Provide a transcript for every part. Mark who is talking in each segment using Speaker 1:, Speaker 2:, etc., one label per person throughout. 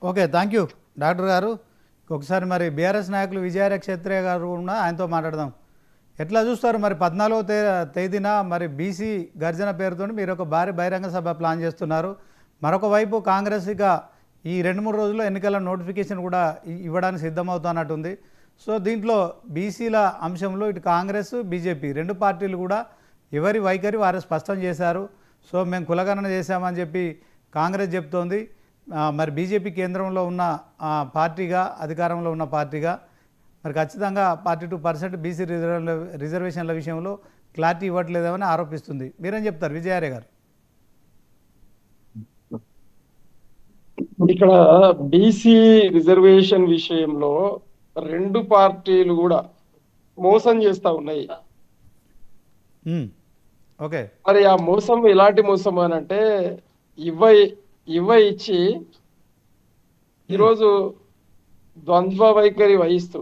Speaker 1: Okay, thank you doctor గారు. ఒకసారి మరి బీఆర్ఎస్ నాయకులు విజయార క్షేత్రయ్య గారు కూడా ఆయనతో మాట్లాడదాం. ఎట్లా చూస్తారు మరి 14వ తేదీన మరి బీసీ గర్జన పేరుతో మీరు ఒక భారీ బహిరంగ సభ ప్లాన్ చేస్తున్నారు. మరొక వైపు కాంగ్రెస్ ఇక ఈ 2-3 రోజుల్లో ఎన్నికల నోటిఫికేషన్ కూడా ఇవ్వడానికి సిద్ధమవుతున్నట్టుంది. సో దీంట్లో బీసీల అంశంలో ఇటు కాంగ్రెస్ బీజేపీ 2 పార్టీలు కూడా ఎవరి వైఖరి వారు స్పష్టం చేశారు. సో మేము కులగణన చేశామని చెప్పి కాంగ్రెస్ చెప్తోంది. మరి బీజేపీ కేంద్రంలో ఉన్న పార్టీగా, అధికారంలో ఉన్న పార్టీగా మరి ఖచ్చితంగా 42% బీసీ రిజర్వేషన్ల విషయంలో క్లారిటీ ఇవ్వట్లేదేమని ఆరోపిస్తుంది. మీరేం చెప్తారు విజయారే గారు?
Speaker 2: ఇక్కడ బీసీ రిజర్వేషన్ విషయంలో 2 పార్టీలు కూడా మోసం చేస్తా ఉన్నాయి.
Speaker 1: ఓకే,
Speaker 2: మరి ఆ మోసం ఎలాంటి మోసం అని అంటే ఇచ్చి ఈరోజు ద్వంద్వ వైఖరి వహిస్తూ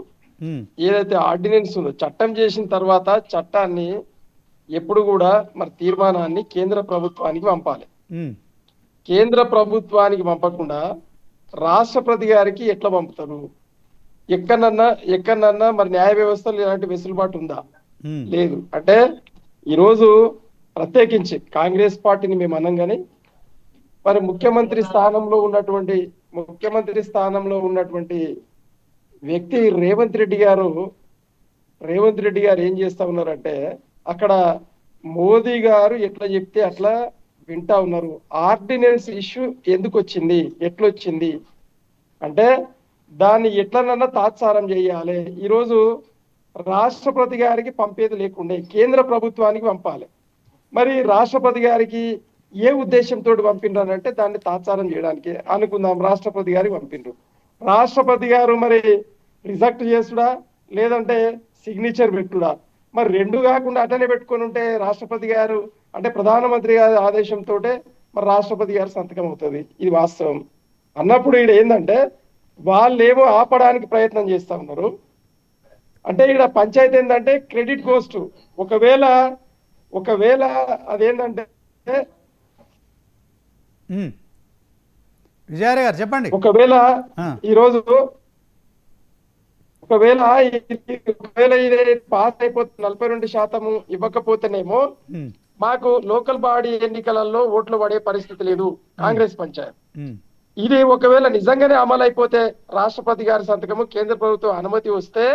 Speaker 2: ఏదైతే ఆర్డినెన్స్ ఉందో, చట్టం చేసిన తర్వాత చట్టాన్ని ఎప్పుడు కూడా మరి తీర్మానాన్ని కేంద్ర ప్రభుత్వానికి పంపాలి. కేంద్ర ప్రభుత్వానికి పంపకుండా రాష్ట్రపతి గారికి ఎట్లా పంపుతారు? ఎక్కడన్నా మరి న్యాయ వ్యవస్థలో ఇలాంటి వెసులుబాటు ఉందా? లేదు. అంటే ఈరోజు ప్రత్యేకించి కాంగ్రెస్ పార్టీని మేము అనం కానీ మరి ముఖ్యమంత్రి స్థానంలో ఉన్నటువంటి వ్యక్తి రేవంత్ రెడ్డి గారు ఏం చేస్తా ఉన్నారంటే, అక్కడ మోదీ గారు ఎట్లా చెప్తే అట్లా వింటా ఉన్నారు. ఆర్డినెన్స్ ఇష్యూ ఎందుకు వచ్చింది, ఎట్లొచ్చింది అంటే దాన్ని ఎట్లనన్నా తాత్సారం చేయాలి. ఈరోజు రాష్ట్రపతి గారికి పంపేది లేకుండే కేంద్ర ప్రభుత్వానికి పంపాలి. మరి రాష్ట్రపతి గారికి ఏ ఉద్దేశంతో పంపిండ్రనంటే దాన్ని తాత్సారం చేయడానికి అనుకుందాం. రాష్ట్రపతి గారికి పంపిండ్రు. రాష్ట్రపతి గారు మరి రిజెక్ట్ చేసుడా లేదంటే సిగ్నేచర్ పెట్టుడా? మరి 2 కాకుండా అటనే పెట్టుకొని ఉంటే రాష్ట్రపతి గారు అంటే ప్రధానమంత్రి గారి ఆదేశంతో మరి రాష్ట్రపతి గారు సంతకం అవుతుంది. ఇది వాస్తవం అన్నప్పుడు ఈడ ఏంటంటే వాళ్ళేమో ఆపడానికి ప్రయత్నం చేస్తా ఉన్నారు. అంటే ఇక్కడ పంచాయతీ ఏంటంటే క్రెడిట్ గోస్ టు ఒకవేళ అదేంటంటే
Speaker 1: విజయారే గారు చెప్పండి.
Speaker 2: ఒకవేళ ఈరోజు ఒకవేళ ఇది పాస్ అయిపోతే 42% ఇవ్వకపోతేనేమో మాకు లోకల్ బాడీ ఎన్నికలలో ఓట్లు పడే పరిస్థితి లేదు కాంగ్రెస్ పంచాయత్. ఇది ఒకవేళ నిజంగానే అమలు అయిపోతే రాష్ట్రపతి గారి సంతకము, కేంద్ర ప్రభుత్వం అనుమతి వస్తే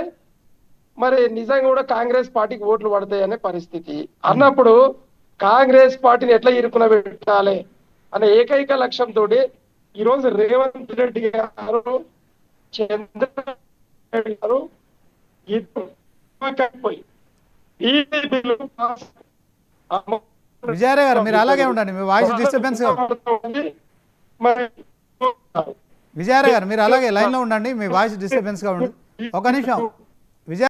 Speaker 2: మరి నిజంగా కూడా కాంగ్రెస్ పార్టీకి ఓట్లు పడతాయి అనే పరిస్థితి. అన్నప్పుడు కాంగ్రెస్ పార్టీని ఎట్లా ఇరుకున పెట్టాలి అనే ఏకైక లక్ష్యంతో ఈరోజు రేవంత్ రెడ్డి గారు, చంద్రబాబు గారు
Speaker 1: విజయారే గారు మీరు అలాగే ఉండండి, మీ వాయిస్ డిస్టర్బెన్స్. విజయారే గారు మీరు అలాగే లైన్ లో ఉండండి, మీ వాయిస్ డిస్టర్బెన్స్ గా ఉంది. ఒక నిమిషం.